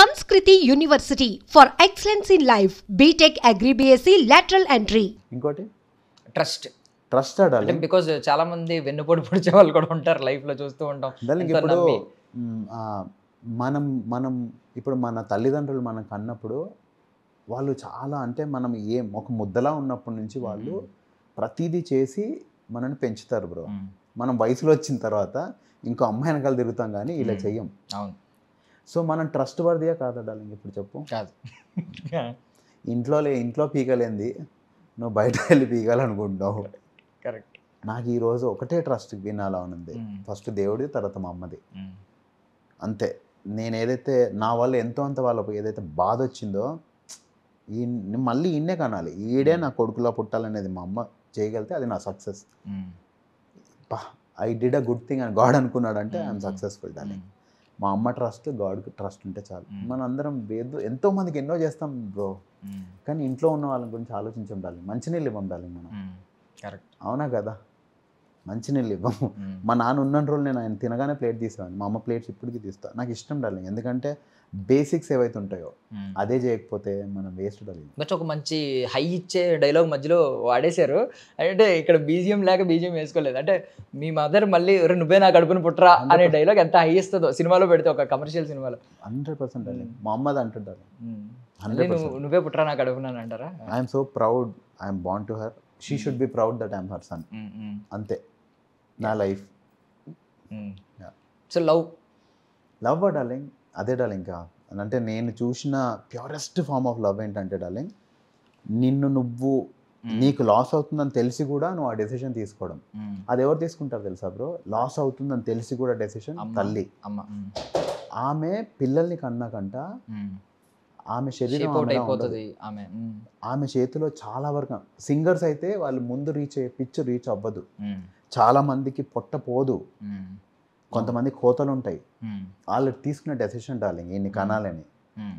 Samskriti University for excellence in life. BTech Agri BSc lateral entry. ఇంకోటి trust trust అంటే darling. Because చాలా మంది వెన్నుపోటు పొడిచే వాళ్ళు కూడా ఉంటారు లైఫ్ లో చూస్తూ ఉంటాం. డార్లింగ్ ఎంతో ఇప్పుడు నమ్మి. మనం మనం ఇప్పుడు మన తల్లిదండ్రులు మనం కన్నప్పుడు వాళ్ళు చాలా అంటే మనం ఒక ముద్దలా ఉన్నప్పటి నుంచి వాళ్ళు ప్రతిదీ చేసి మనల్ని పెంచుతారు బ్రో. మనం వయసులో వచ్చిన తర్వాత ఇంకో అమ్మాయి వెనకాల తిరుగుతాం కానీ ఇలా చెయ్యం. అవును, సో మనం ట్రస్ట్ వర్దియా కాదా డార్లింగ్? ఇప్పుడు చెప్పు. కాదు. ఇంట్లో పీకలేంది నువ్వు బయట వెళ్ళి పీకాలనుకుంటున్నావు. కరెక్ట్. నాకు ఈరోజు ఒకటే ట్రస్ట్ వినాలా ఉంది, ఫస్ట్ దేవుడి, తర్వాత మా అమ్మది. అంతే. నేను ఏదైతే నా వల్ల ఎంతో అంత వాళ్ళకు ఏదైతే బాధ వచ్చిందో మళ్ళీ ఈయన్నే కనాలి, ఈడే నా కొడుకులా పుట్టాలనేది మా అమ్మ చేయగలిగితే అది నా success. I did a good thing అని గాడ్ అనుకున్నాడంటే ఐఎమ్ సక్సెస్ఫుల్ డార్లింగ్. మా అమ్మ ట్రస్ట్, గాడ్కి ట్రస్ట్ ఉంటే చాలు. మనం అందరం ఎంతో మందికి ఎన్నో చేస్తాం బ్రో, కానీ ఇంట్లో ఉన్న వాళ్ళ గురించి ఆలోచించం డార్లింగ్. మంచినీళ్ళు ఇవ్వం డార్లింగ్ మనం. కరెక్ట్. అవునా కదా? మంచినీళ్ళు ఇవ్వము. మా నాన్న ఉన్న రోజులు నేను ఆయన తినగానే ప్లేట్ తీసేవాడిని. మా అమ్మ ప్లేట్స్ ఇప్పటికీ తీస్తాను. నాకు ఇష్టం డార్లింగ్, ఎందుకంటే బేసిక్స్ ఏవైతే ఉంటాయో అదే చేయకపోతే మనం వేస్ట్ డార్లింగ్. బట్ ఒక మంచి హై ఇచ్చే డైలాగ్ మధ్యలో వాడేశారు. అంటే ఇక్కడ బీజిఎం లేక బీజిఎం వేసుకోలేదు. అంటే మీ మదర్ మళ్ళీ నువ్వే నా కడుపుని పుట్టరా అనే డైలాగ్ ఎంత హై ఇస్తుందో సినిమాలో పెడితే, ఒక కమర్షియల్ సినిమాలో. 100% డార్లింగ్. మా అమ్మది అంటుంది డార్లింగ్, నువ్వే పుట్టరా నా కడుపున అంటారా? I'm so proud, I'm born to her, she should be proud that I'm her son. అంతే నా లైఫ్. సో లవ్ డార్లింగ్, అదే డార్లింగ్. ఇంకా అంటే నేను చూసిన ప్యూరెస్ట్ ఫార్మ్ ఆఫ్ లవ్ ఏంటంటే డార్లింగ్, నీకు లాస్ అవుతుందని తెలిసి కూడా నువ్వు ఆ డెసిషన్ తీసుకోవడం. అది ఎవరు తీసుకుంటారు తెలుసా బ్రో? లాస్ అవుతుందని తెలిసి కూడా డెసిషన్ తల్లి. ఆమె పిల్లల్ని కన్నాకంట ఆమె శరీరం ఆమె చేతిలో చాలా వరకు. సింగర్స్ అయితే వాళ్ళు ముందు రీచ్ అవ్వదు. చాలా మందికి పొట్ట పోదు, కొంతమంది కోతలు ఉంటాయి. వాళ్ళు తీసుకున్న డెసిషన్ డార్లింగ్ ఈయన్ని కనాలని.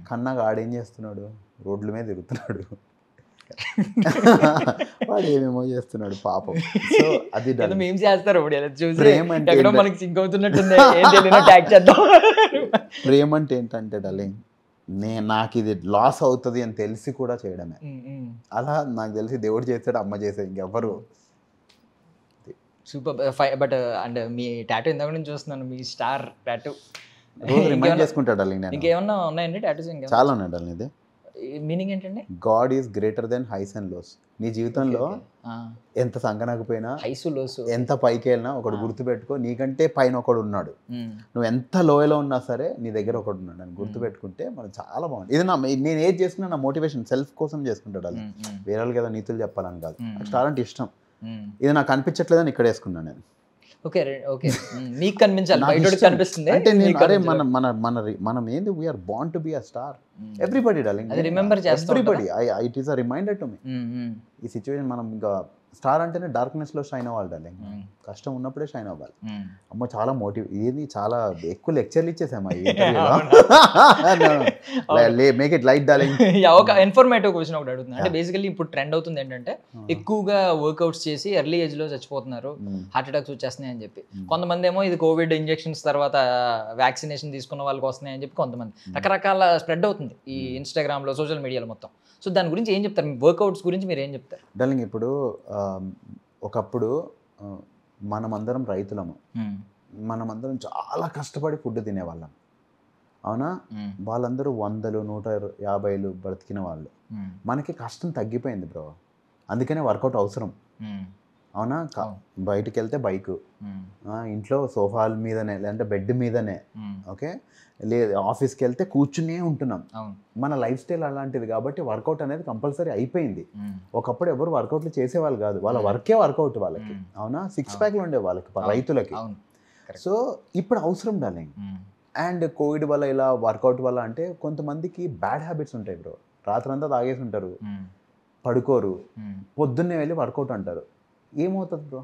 కన్నాగా ఆడేం చేస్తున్నాడు? రోడ్ల మీద తిరుగుతున్నాడు. వాడు ఏమేమో చేస్తున్నాడు పాపం. సో అది ప్రేమ అంటే ఏంటంటే డార్లింగ్, నాకు ఇది లాస్ అవుతుంది అని తెలిసి కూడా చేయడమే. అలా నాకు తెలిసి దేవుడు చేస్తాడు, అమ్మ చేసేది, ఇంకెవ్వరు. సూపర్. బట్ అండ్ మీ టాటూ ఇందాక నుంచి చూస్తున్నాను, మీ స్టార్ టాటూ. రోజు రిమైండ్ చేసుకుంటాడు డార్లింగ్. నేను ఇంకేమన్నా ఉన్నాయండి టాటూస్? చాలా ఉన్నాయి డార్లింగ్. ఇది మీనింగ్ ఏంటండి? God is greater then highs and lows. నీ జీవితంలో ఎంత సంకనకపోయినా, హైస్ లోస్, ఎంత పైకి వెళ్ళినా ఒకడు గుర్తుపెట్టుకో, నీకంటే పైన ఒకడు ఉన్నాడు. నువ్వు ఎంత లోయలో ఉన్నా సరే నీ దగ్గర ఒకడు ఉన్నాడు అని గుర్తుపెట్టుకుంటే మనం చాలా బాగుంది. ఇది నేను ఏది చేసుకున్నా నా మోటివేషన్ సెల్ఫ్ కోసం చేసుకుంటాడు. అది వేరే వాళ్ళకి ఏదో నీతులు చెప్పాలని కాదు, నాకు చాలా అంటే ఇష్టం. ఇది నాకు కనిపించట్లేదని ఇక్కడ వేసుకున్నాను నేను. ఓకే ఓకే, మీకు కనిపించాలి, కనిపిస్తుంది అంటే అరే మనం ఏంది, we're born to be a star. Everybody darling, remember చేస్తాం. Everybody, it is a reminder to me. ఈ సిచ్యువేషన్ మనం ఇంకా స్టార్ అంటేనే డార్క్నెస్ లో షైన్ అవ్వాలి డార్లింగ్. కష్టం ఉన్నప్పుడే షైన్ అవ్వాలి. అమ్మ చాలా ఏది చాలా ఎక్కువ లెక్చర్లు ఇచ్చేసాము. Make it light darling. ఒక ఇన్ఫర్మేటివ్ క్వశ్చన్ ఒకటి అడుగుతున్నా. అంటే బేసికల్లీ ఇప్పుడు ట్రెండ్ అవుతుంది ఏంటంటే, ఎక్కువగా వర్క్అవుట్స్ చేసి ఎర్లీ ఏజ్ లో చచ్చిపోతున్నారు, హార్ట్ అటాక్స్ వచ్చేస్తున్నాయి అని చెప్పి. కొంతమంది ఏమో ఇది కోవిడ్ ఇంజెక్షన్స్ తర్వాత వ్యాక్సినేషన్ తీసుకున్న వాళ్ళకి వస్తున్నాయి అని చెప్పి కొంతమంది రకరకాల స్ప్రెడ్ అవుతుంది ఈ ఇన్స్టాగ్రామ్ లో, సోషల్ మీడియాలో మొత్తం. సో దాని గురించి ఏం చెప్తారు? మీ వర్క్అవుట్స్ గురించి మీరు ఏం చెప్తారు డార్లింగ్? ఇప్పుడు ఒకప్పుడు మనమందరం రైతులము, మనమందరం చాలా కష్టపడి ఫుడ్ తినేవాళ్ళం, అవునా? వాళ్ళందరూ 100, 150 బ్రతికిన వాళ్ళు. మనకి కష్టం తగ్గిపోయింది బ్రో, అందుకనే వర్కౌట్ అవసరం, అవునా? బయటికి వెళ్తే బైక్, ఇంట్లో సోఫాల మీదనే లేదంటే బెడ్ మీదనే, ఓకే, లేదు ఆఫీస్కి వెళ్తే కూర్చునే ఉంటున్నాం. మన లైఫ్ స్టైల్ అలాంటిది కాబట్టి వర్కౌట్ అనేది కంపల్సరీ అయిపోయింది. ఒకప్పుడు ఎవరు వర్కౌట్లు చేసేవాళ్ళు కాదు, వాళ్ళ వర్కే వర్కౌట్ వాళ్ళకి, అవునా? 6 ప్యాక్లు ఉండే వాళ్ళకి, రైతులకి. సో ఇప్పుడు అవసరం డార్లింగ్. అండ్ కోవిడ్ వల్ల ఇలా వర్కౌట్ వల్ల అంటే కొంతమందికి బ్యాడ్ హ్యాబిట్స్ ఉంటాయి బ్రో. రాత్రంతా తాగేసి ఉంటారు, పడుకోరు, పొద్దున్నే వెళ్ళి వర్కౌట్ అంటారు. ఏమవుతుంది బ్రో?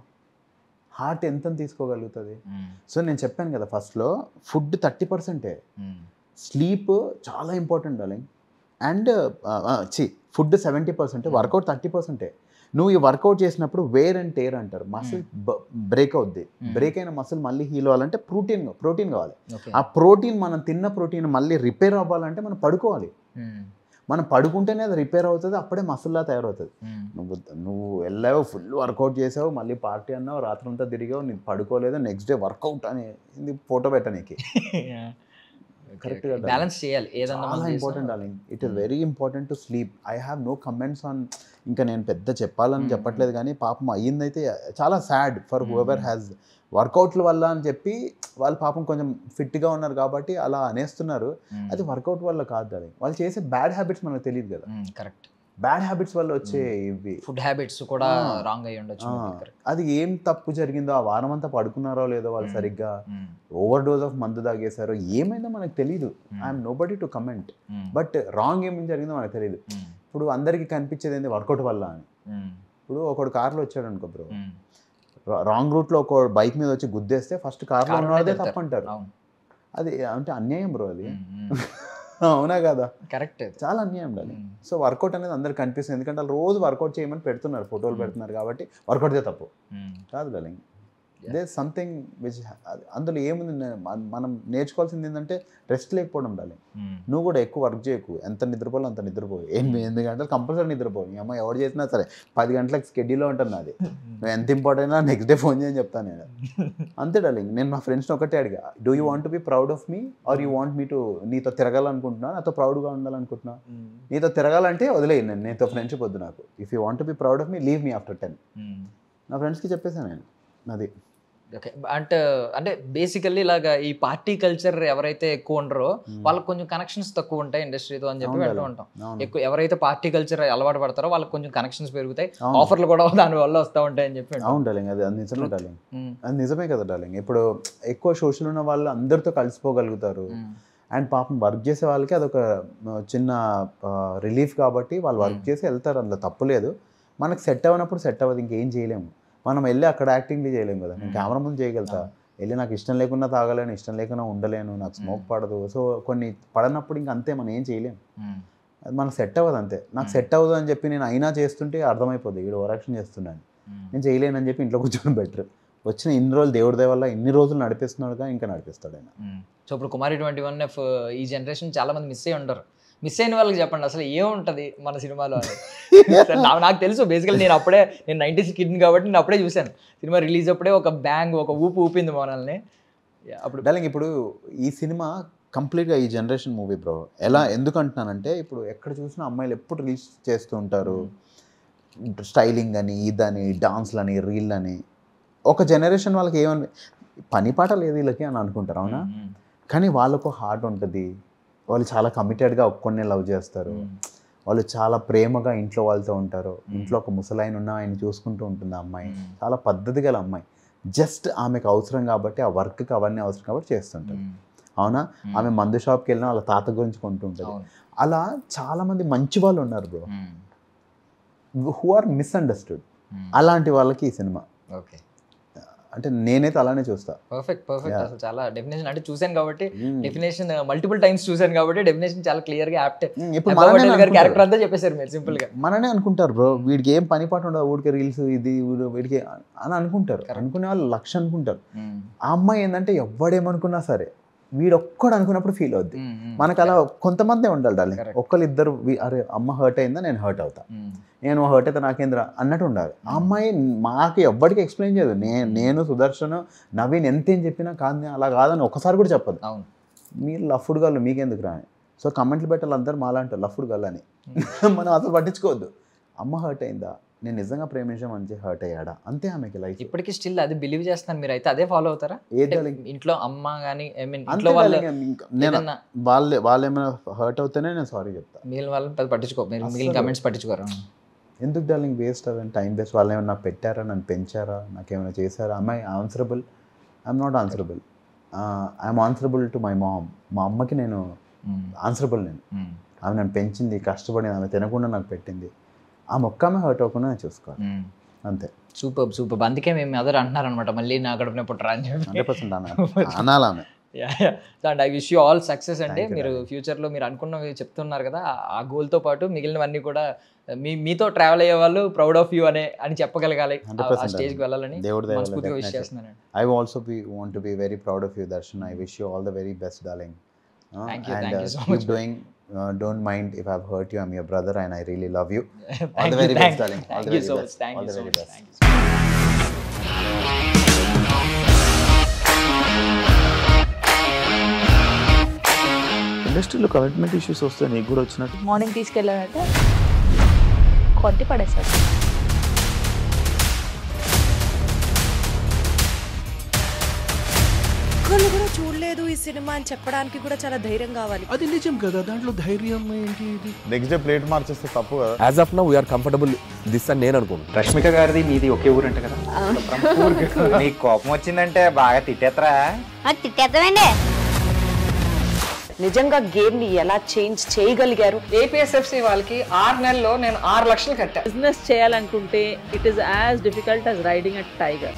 హార్ట్ ఎంత తీసుకోగలుగుతుంది? సో నేను చెప్పాను కదా ఫస్ట్లో, ఫుడ్ 30%, స్లీప్ చాలా important darling. And food 70%, workout 30%. నువ్వు ఈ వర్కౌట్ చేసినప్పుడు వేర్ అండ్ టేర్ అంటారు, మసిల్ బ్రేక్ అవుద్ది. బ్రేక్ అయిన మసిల్ మళ్ళీ హీల్ అవ్వాలంటే ప్రోటీన్ కావాలి. ఆ ప్రోటీన్, మనం తిన్న ప్రోటీన్ మళ్ళీ రిపేర్ అవ్వాలంటే మనం పడుకోవాలి. మనం పడుకుంటేనే అది రిపేర్ అవుతుంది, అప్పుడే మసిల్లా తయారవుతుంది. నువ్వు వెళ్ళావు, ఫుల్ వర్కౌట్ చేసావు, మళ్ళీ పార్టీ అన్నావు, రాత్రంతా తిరిగావు, నీకు పడుకోలేదు, నెక్స్ట్ డే వర్కౌట్ అని ఫోటో పెట్టనీకి. కరెక్ట్గా బ్యాలెన్స్ చేయాలి. చాలా important darling. It is very important to sleep. I have no comments on. ఇంకా నేను పెద్ద చెప్పాలని చెప్పట్లేదు, కానీ పాపం అయ్యిందైతే చాలా సాడ్ ఫర్ హూఎవర్ హ్యాస్ వర్కౌట్ల వల్ల అని చెప్పి వాళ్ళు పాపం కొంచెం ఫిట్గా ఉన్నారు కాబట్టి అలా అనేస్తున్నారు. అది వర్కౌట్ వల్ల కాదు డార్లింగ్, వాళ్ళు చేసే బ్యాడ్ హ్యాబిట్స్ మనకు తెలియదు కదా. కరెక్ట్. బ్యాడ్ హ్యాబిట్స్ వల్ల వచ్చే ఇవి ఫుడ్ హ్యాబిట్స్ కూడా రాంగ్ అయ్యి ఉండొచ్చు. అది ఏం తప్పు జరిగిందో, ఆ వారం అంతా పడుకున్నారో లేదో వాళ్ళు సరిగ్గా, ఓవర్ డోస్ ఆఫ్ మందు తాగేశారో, ఏమైందో మనకు తెలియదు. I'm nobody to comment, but wrong ఏం జరిగిందో మనకు తెలియదు. ఇప్పుడు అందరికీ కనిపించేది ఏంటి, వర్కౌట్ వల్ల అని. ఇప్పుడు ఒకడు కార్లో వచ్చాడు అనుకో బ్రో, రాంగ్ రూట్లో ఒక బైక్ మీద వచ్చి గుద్దేస్తే ఫస్ట్ కార్లో ఉన్నదే తప్పు అంటారు. అది అంటే అన్యాయం బ్రో అది. అవునా కదా? కరెక్ట్. చాలా అన్యాయం ఉండాలి. సో వర్కౌట్ అనేది అందరికి కనిపిస్తుంది, ఎందుకంటే వాళ్ళు రోజు వర్కౌట్ చేయమని పెడుతున్నారు, ఫోటోలు పెడుతున్నారు కాబట్టి వర్కౌట్దే తప్పు కాదు డార్లింగ్. దే సంథింగ్ విచ్, అందులో ఏముంది, మనం నేర్చుకోవాల్సింది ఏంటంటే రెస్ట్ లేకపోవడం డార్లింగ్. నువ్వు కూడా ఎక్కువ వర్క్ చేయకు, ఎంత నిద్రపోవాలో అంత నిద్రపోవు. 8 గంటలు కంపల్సరీ నిద్రపోవు. మీ అమ్మ ఎవరు చేసినా సరే 10 గంటలకు స్కెడ్యూల్లో ఉంటుంది అది. నువ్వు ఎంత ఇంపార్టెంట్ అయినా నెక్స్ట్ డే ఫోన్ చేయని చెప్తాను నేను. అంతే డార్లింగ్. నేను మా ఫ్రెండ్స్ని ఒకటే అడిగా, do you want to be proud of me or you want me to, నీతో తిరగాలనుకుంటున్నా, నాతో ప్రౌడ్గా ఉండాలనుకుంటున్నా. నీతో తిరగాలంటే వదిలేయి, నీతో ఫ్రెండ్షిప్ వద్దు నాకు. If you want to be proud of me, leave me after 10. నా ఫ్రెండ్స్కి చెప్పేసాను నేను అది. ఓకే. అంటే బేసికల్లీ ఇలాగా ఈ పార్టీ కల్చర్ ఎవరైతే ఎక్కువ ఉండరో వాళ్ళకి కొంచెం కనెక్షన్స్ తక్కువ ఉంటాయి ఇండస్ట్రీతో అని చెప్పి వింటూ ఉంటాం. ఎక్కువ ఎవరైతే పార్టీ కల్చర్ అలవాటు పడతారో వాళ్ళకి కొంచెం కనెక్షన్స్ పెరుగుతాయి, ఆఫర్లు కూడా దాని వల్ల వస్తూ ఉంటాయి అని చెప్పి. అవును డార్లింగ్, అది నిజమే డార్లింగ్, అది నిజమే కదా డార్లింగ్. ఇప్పుడు ఎక్కువ సోషల్ ఉన్న వాళ్ళు అందరితో కలిసిపోగలుగుతారు. అండ్ పాపం వర్క్ చేసే వాళ్ళకి అదొక చిన్న రిలీఫ్ కాబట్టి వాళ్ళు వర్క్ చేసి వెళ్తారు, అందులో తప్పులేదు. మనకు సెట్ అవ్వనప్పుడు సెట్ అవ్వదు, ఇంకేం చేయలేము. మనం వెళ్ళి అక్కడ యాక్టింగ్లు చేయలేము కదా. నేను కెమెరా ముందు చేయగలుగుతా, వెళ్ళి నాకు ఇష్టం లేకున్నా తాగలేను, ఇష్టం లేకున్నా ఉండలేను, నాకు స్మోక్ పడదు. సో కొన్ని పడనప్పుడు ఇంక అంతే, మనం ఏం చేయలేము. అది మనకు సెట్ అవ్వదు అంతే. నాకు సెట్ అవ్వదు అని చెప్పి నేను అయినా చేస్తుంటే అర్థమైపోద్ది, వీడు ఓవరాక్షన్ చేస్తున్నాను, నేను చేయలేనని చెప్పి ఇంట్లో కూర్చోడం బెటర్. వచ్చిన ఇన్ని రోజులు దేవుడి దయ వల్ల ఇన్ని రోజులు నడిపిస్తున్నాడుగా, ఇంకా నడిపిస్తాడు ఆయన. సో ఇప్పుడు కుమారి 21F ఈ జనరేషన్ చాలా మంది మిస్ అయ్యి ఉంటారు. మిస్ అయిన వాళ్ళకి చెప్పండి అసలు ఏముంటుంది మన సినిమాలో అని. నాకు తెలుసు బేసికల్లీ, నేను 90s కిడ్ని కాబట్టి నేను అప్పుడే చూశాను సినిమా రిలీజ్ అప్పుడే. ఒక బ్యాంగ్, ఒక ఊపింది మనల్ని అప్పుడు. డార్లింగ్ ఇప్పుడు ఈ సినిమా కంప్లీట్గా ఈ జనరేషన్ మూవీ బ్రో. ఎందుకు అంటున్నానంటే, ఇప్పుడు ఎక్కడ చూసినా అమ్మాయిలు ఎప్పుడు రీల్స్ చేస్తూ ఉంటారు, స్టైలింగ్ అని, ఇదని, డాన్స్లని, రీల్ అని. ఒక జనరేషన్ వాళ్ళకి ఏమని పని పాట లేదు వీళ్ళకి అని అనుకుంటారు, అవునా? కానీ వాళ్ళకు హార్ట్ ఉంటుంది, వాళ్ళు చాలా కమిటెడ్గా ఒక్కొన్నే లవ్ చేస్తారు, వాళ్ళు చాలా ప్రేమగా ఇంట్లో వాళ్ళతో ఉంటారు. ఇంట్లో ఒక ముసలాయన ఉన్న ఆయన చూసుకుంటూ ఉంటుంది ఆ అమ్మాయి, చాలా పద్ధతి గల అమ్మాయి. జస్ట్ ఆమెకు అవసరం కాబట్టి, ఆ వర్క్కి అవన్నీ అవసరం కాబట్టి చేస్తుంటారు, అవునా? ఆమె మందు షాప్కి వెళ్ళినా వాళ్ళ తాత గురించి కొంటూ ఉంటుంది. అలా చాలామంది మంచి వాళ్ళు ఉన్నారు బ్రో, హూ ఆర్ మిస్అండర్స్టూడ్. అలాంటి వాళ్ళకి ఈ సినిమా. ఓకే, అంటే నేనైతే అలానే చూస్తా. పర్ఫెక్ట్. అసలు చాలా డెఫినేషన్ అంటే చూసాను కాబట్టి, డెఫినేషన్ మల్టిపుల్ టైమ్స్ చూసాను కాబట్టి డెఫినేషన్ చాలా క్లియర్ గా యాప్ట్. ఇప్పుడు క్యారెక్టర్ అంతా చెప్పేశారు మీరు సింపుల్ గా. మననే అనుకుంటారు బ్రో, వీడికి ఏం పని పాట ఉండదు, ఊడికి రీల్స్ ఇది వీడికి అని అనుకుంటారు. అనుకునే వాళ్ళు 1,00,000 అనుకుంటారు. ఆ అమ్మాయి ఏంటంటే ఎవడేమనుకున్నా సరే వీడొక్కడు అనుకున్నప్పుడు ఫీల్ అవుద్ది. మనకు అలా కొంతమందే ఉండాలి డార్లింగ్. ఒక్కరిద్దరు అరే అమ్మ హర్ట్ అయిందా, నేను హర్ట్ అవుతా, నేను హర్ట్ అయితే నాకేంద్రా అన్నట్టు ఉండాలి. ఆ అమ్మాయి మాకు ఎవ్వడికి ఎక్స్ప్లెయిన్ చేయదు. నేను సుదర్శన్, నవీన్ ఎంతేం చెప్పినా కాదు అలా కాదని ఒకసారి కూడా చెప్పదు. మీరు లఫ్డ్ గల్లు మీకెందుకు రా అని. సో కమెంట్లు పెట్టాలి అందరు మాలాంటారు లఫ్డ్ గల్ అని. మనం అసలు పట్టించుకోవద్దు. అమ్మ హర్ట్ అయిందా, నేను నిజంగా ప్రేమించడం మంచి హర్ట్ అయ్యాడా, అంతే ఆమెకి లైఫ్. ఇప్పటికీ స్టిల్ అది బిలీవ్ చేస్తాను. మీరు అయితే అదే ఫాలో అవుతారా? ఇంట్లో అమ్మ కానీ వాళ్ళు ఏమైనా హర్ట్ అవుతేనే నేను సారీ చెప్తా. మిగిలిన వాళ్ళని పట్టించుకో, మిగిలిన కమెంట్స్ పట్టించుకోరా. ఎందుకు డార్లింగ్ వేస్ట్ అవ్వండి, టైం వేస్ట్. వాళ్ళు ఏమైనా నాకు పెట్టారా, నన్ను పెంచారా, నాకేమైనా చేశారా? అమ్మాయి answerable, I'm not answerable. I'm answerable to my mom. మా అమ్మకి నేను ఆన్సరబుల్. ఆమె నన్ను పెంచింది, కష్టపడింది, ఆమె తినకుండా నాకు పెట్టింది. ఆ మొక్కమే హర్ట్ అవ్వకుండా నేను చూసుకోవాలి, అంతే. సూపర్. అందుకే మేము అదర్ అంటున్నారు అనమాట, మళ్ళీ నా గడుపునే పుట్టరా అని చెప్పి. 100% అనాలి ఆమె. And I wish you all success అండి. మీరు ఫ్యూచర్లో మీరు అనుకున్నవి చెప్తున్నారు కదా, ఆ గోల్తో పాటు మిగిలినవన్నీ కూడా మీతో ట్రావెల్ అయ్యే వాళ్ళు ప్రౌడ్ ఆఫ్ యూ అని చెప్పగలగాలి, ఆ స్టేజ్కి వెళ్ళాలని మనస్ఫూర్తిగా విష్ చేస్తున్నాను. I also want to be very proud of you, Darshan. I wish you all the very best, darling. Thank you so keep much. doing. Don't mind if I've hurt you. I'm your brother and I really love you. All the very best, darling. All the very best. All the very best. ఇండస్ట్రీలో commitment issues వస్తే నీకు కూడా వచ్చినట్టు? Morning తీసుకెళ్ళాడంటే కొట్టి పడేసాడు. ఒక్కళ్ళు కూడా చూడలేదు ఈ సినిమా అని చెప్పడానికి కూడా చాలా ధైర్యం కావాలి. అది నిజం కదా, దాంట్లో ధైర్యం ఏంటి? ఇది నెక్స్ట్ డే ప్లేట్ మార్చేస్తే తప్పు కదా. As of now we are comfortable this అని నేను అనుకుంటున్నాను. రష్మిక గారిది మీది ఒకే ఊరు అంట కదా? నీకు కోపం వచ్చిందంటే బాగా తిట్టేత్తరా? తిట్టేద్దామండి. నిజంగా గేమ్ ని ఎలా చేంజ్ చేయగలిగారు? ఏపీఎస్ఎఫ్సి వాళ్ళకి 6 నెలల్లో నేను 6 లక్షలు కట్టా. బిజినెస్ చేయాలనుకుంటే it is as difficult as riding a tiger.